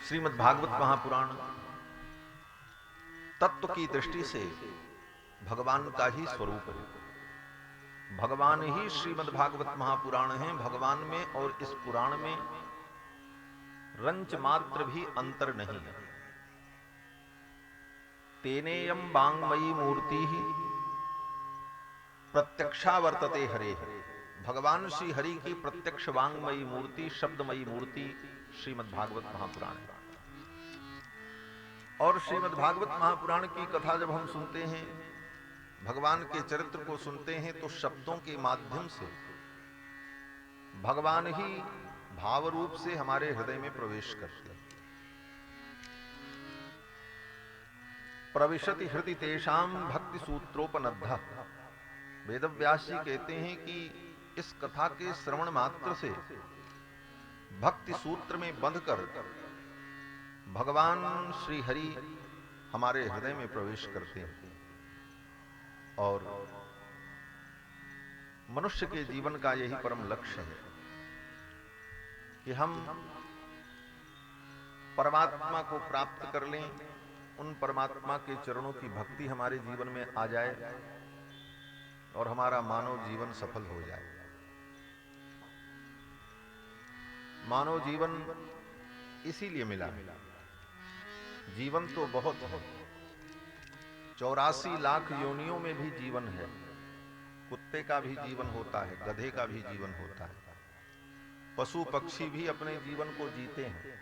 श्रीमद् भागवत महापुराण तत्व की दृष्टि से भगवान का ही स्वरूप है। भगवान ही श्रीमद् भागवत महापुराण है। भगवान में और इस पुराण में रंच मात्र भी अंतर नहीं है। तेनेयम वांगमयी मूर्ति ही प्रत्यक्षा वर्तते हरे है। भगवान श्री हरि की प्रत्यक्ष वांगमयी मूर्ति, शब्दमयी मूर्ति श्रीमद् भागवत महापुराण है। और श्रीमद् भागवत महापुराण की कथा जब हम सुनते हैं, भगवान के चरित्र को सुनते हैं, तो शब्दों के माध्यम से भगवान ही भाव रूप से हमारे हृदय में प्रवेश करते हैं। प्रविशति हृदि तेषाम भक्ति सूत्रोपनद्ध। वेदव्यास जी कहते हैं कि इस कथा के श्रवण मात्र से भक्ति सूत्र में बंधकर भगवान श्री हरि हमारे हृदय में प्रवेश करते हैं। और मनुष्य के जीवन का यही परम लक्ष्य है कि हम परमात्मा को प्राप्त कर लें, उन परमात्मा के चरणों की भक्ति हमारे जीवन में आ जाए और हमारा मानव जीवन सफल हो जाए। मानव जीवन इसीलिए मिला है। जीवन तो बहुत है, 84 लाख योनियों में भी जीवन है। कुत्ते का भी जीवन होता है, गधे का भी जीवन होता है, पशु पक्षी भी अपने जीवन को जीते हैं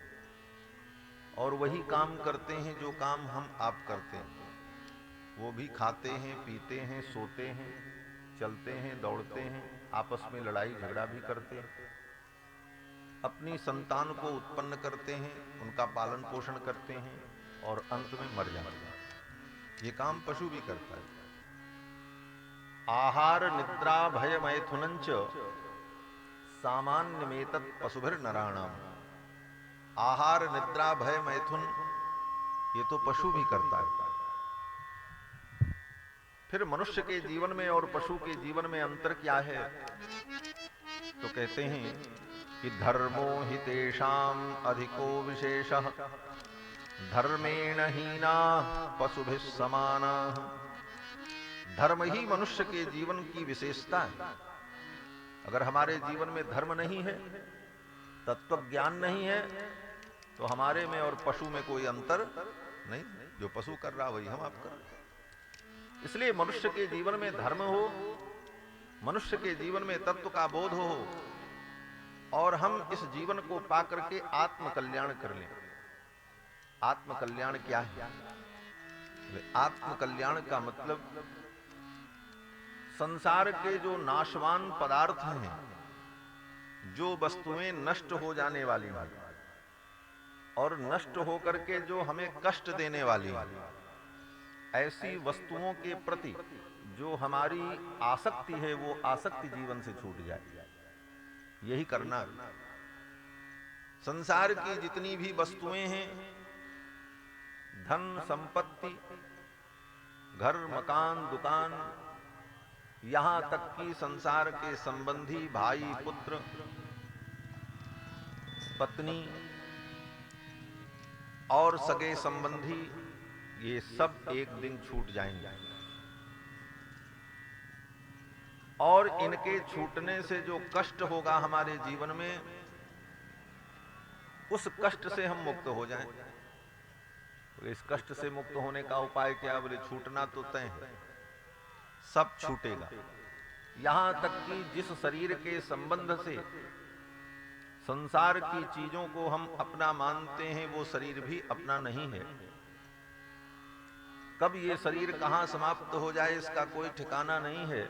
और वही काम करते हैं जो काम हम आप करते हैं। वो भी खाते हैं, पीते हैं, सोते हैं, चलते हैं, दौड़ते हैं, आपस में लड़ाई झगड़ा भी करते हैं, अपनी संतान को उत्पन्न करते हैं, उनका पालन पोषण करते हैं और अंत में मर जाते हैं। ये काम पशु भी करता है। आहार निद्रा भय मैथुनंच सामान्य में तत् पशुभिर नराणाम। आहार निद्रा भय मैथुन ये तो पशु भी करता है। फिर मनुष्य के जीवन में और पशु के जीवन में अंतर क्या है? तो कहते हैं कि धर्मो हि तेषाम अधिको विशेषः धर्मेण हीना पशुभिः समाना। धर्म ही मनुष्य के जीवन की विशेषता है। अगर हमारे जीवन में धर्म नहीं है, तत्व ज्ञान नहीं है, तो हमारे में और पशु में कोई अंतर नहीं। जो पशु कर रहा वही हम आप कर रहे। इसलिए मनुष्य के जीवन में धर्म हो, मनुष्य के जीवन में तत्व का बोध हो और हम इस जीवन को पाकर के आत्म कल्याण कर लें। आत्म कल्याण क्या है? आत्म कल्याण का मतलब संसार के जो नाशवान पदार्थ हैं, जो वस्तुएं नष्ट हो जाने वाली हैं और नष्ट होकर के जो हमें कष्ट देने वाली हैं, ऐसी वस्तुओं के प्रति जो हमारी आसक्ति है, वो आसक्ति जीवन से छूट जाए। यही करना। संसार की जितनी भी वस्तुएं हैं, धन संपत्ति, घर मकान दुकान, यहां तक कि संसार के संबंधी भाई पुत्र पत्नी और सगे संबंधी, ये सब एक दिन छूट जाएंगे। और इनके छूटने से जो कष्ट होगा हमारे जीवन में, उस कष्ट से हम मुक्त हो जाएं। तो इस कष्ट से मुक्त होने का उपाय क्या? बोले छूटना तो तय है, सब छूटेगा। यहां तक कि जिस शरीर के संबंध से संसार की चीजों को हम अपना मानते हैं, वो शरीर भी अपना नहीं है। कब ये शरीर कहां समाप्त हो जाए इसका कोई ठिकाना नहीं है।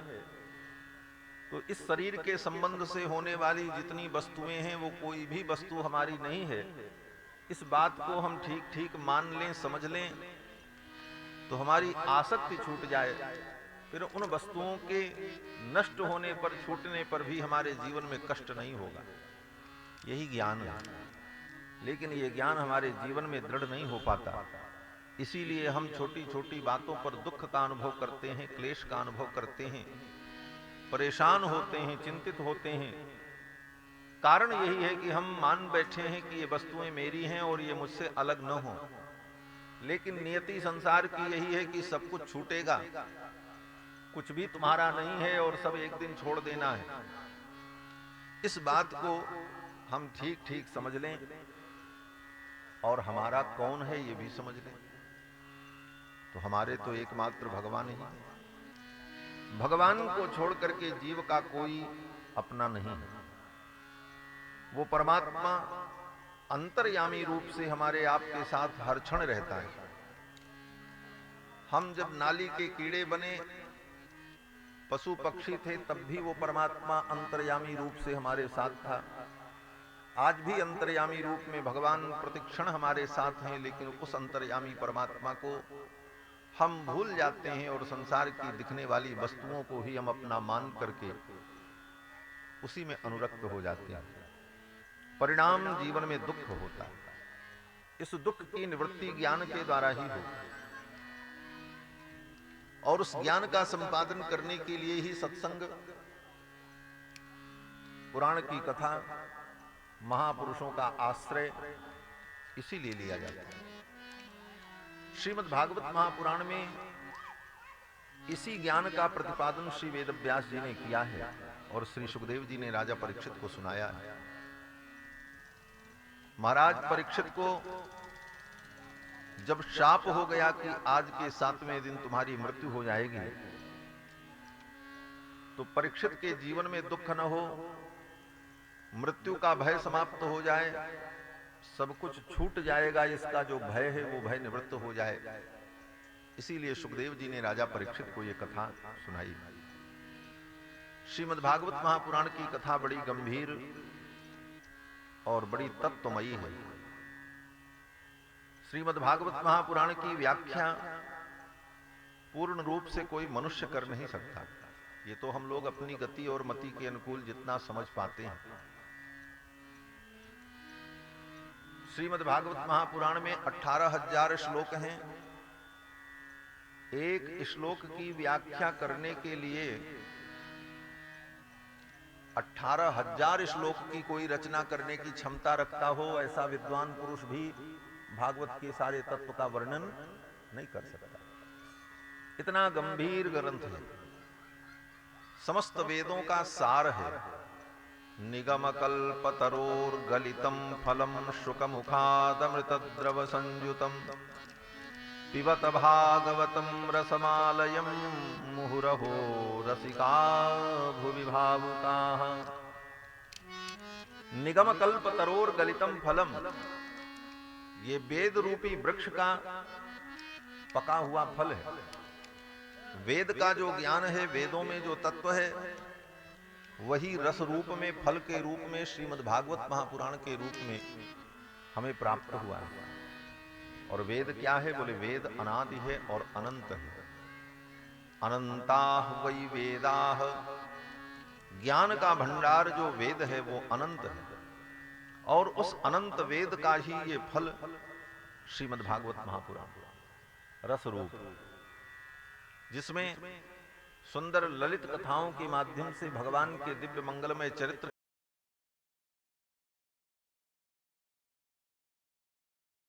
तो इस शरीर के संबंध से होने वाली जितनी वस्तुएं हैं, वो कोई भी वस्तु हमारी नहीं है। इस बात को हम ठीक ठीक मान लें, समझ लें, तो हमारी आसक्ति छूट जाए। फिर उन वस्तुओं के नष्ट होने पर, छूटने पर भी हमारे जीवन में कष्ट नहीं होगा। यही ज्ञान है। लेकिन ये ज्ञान हमारे जीवन में दृढ़ नहीं हो पाता। इसीलिए हम छोटी छोटी बातों पर दुख का अनुभव करते हैं, क्लेश का अनुभव करते हैं, परेशान होते हैं, चिंतित होते हैं। कारण यही है कि हम मान बैठे हैं कि ये वस्तुएं मेरी हैं और ये मुझसे अलग न हो, लेकिन नियति संसार की यही है कि सब कुछ छूटेगा, कुछ भी तुम्हारा नहीं है और सब एक दिन छोड़ देना है। इस बात को हम ठीक ठीक समझ लें और हमारा कौन है ये भी समझ लें, तो हमारे तो एकमात्र भगवान ही हैं। भगवान को छोड़ करके जीव का कोई अपना नहीं है। वो परमात्मा अंतर्यामी रूप से हमारे आपके साथ हर क्षण रहता है। हम जब नाली के कीड़े बने, पशु पक्षी थे, तब भी वो परमात्मा अंतर्यामी रूप से हमारे साथ था। आज भी अंतर्यामी रूप में भगवान प्रतिक्षण हमारे साथ हैं, लेकिन उस अंतर्यामी परमात्मा को हम भूल जाते हैं और संसार की दिखने वाली वस्तुओं को ही हम अपना मान करके उसी में अनुरक्त हो जाते हैं। परिणाम जीवन में दुख होता है। इस दुख की निवृत्ति ज्ञान के द्वारा ही हो, और उस ज्ञान का संपादन करने के लिए ही सत्संग, पुराण की कथा, महापुरुषों का आश्रय इसीलिए लिया जाता है। श्रीमद् भागवत महापुराण में इसी ज्ञान का प्रतिपादन श्री वेदव्यास जी ने किया है और श्री सुखदेव जी ने राजा परीक्षित को सुनाया है। महाराज परीक्षित को जब शाप हो गया कि आज के 7वें दिन तुम्हारी मृत्यु हो जाएगी, तो परीक्षित के जीवन में दुख न हो, मृत्यु का भय समाप्त हो जाए, सब कुछ छूट जाएगा, इसका जो भय है वो भय निवृत्त हो जाए, इसीलिए सुखदेव जी ने राजा परीक्षित को यह कथा सुनाई। श्रीमद् भागवत महापुराण की कथा बड़ी गंभीर और बड़ी तत्वमयी है। श्रीमद् भागवत महापुराण की व्याख्या पूर्ण रूप से कोई मनुष्य कर नहीं सकता। ये तो हम लोग अपनी गति और मति के अनुकूल जितना समझ पाते हैं। श्रीमद् भागवत महापुराण में 18,000 श्लोक हैं। एक श्लोक की व्याख्या करने के लिए 18,000 श्लोक की कोई रचना करने की क्षमता रखता हो, ऐसा विद्वान पुरुष भी भागवत के सारे तत्व का वर्णन नहीं कर सकता। इतना गंभीर ग्रंथ है, समस्त वेदों का सार है। निगम कल्पतरोर गलितम फलम शुकमुखादमृत द्रव संयुतम पिबत भागवतम रसमालयम मुहुरहो रसिका भुवि भावुकाः। निगम कल्पतरोर गलितम फलम, ये वेद रूपी वृक्ष का पका हुआ फल है। वेद का जो ज्ञान है, वेदों में जो तत्व है, वही रस रूप में, फल के रूप में, श्रीमद् भागवत महापुराण के रूप में हमें प्राप्त हुआ है। और वेद क्या है? बोले वेद अनादि है और अनंत है। अनंताः वै वेदाः, ज्ञान का भंडार जो वेद है वो अनंत है, और उस अनंत वेद का ही ये फल श्रीमद् भागवत महापुराण रस रूप, जिसमें सुंदर ललित कथाओं के माध्यम से भगवान के दिव्य मंगलमय चरित्र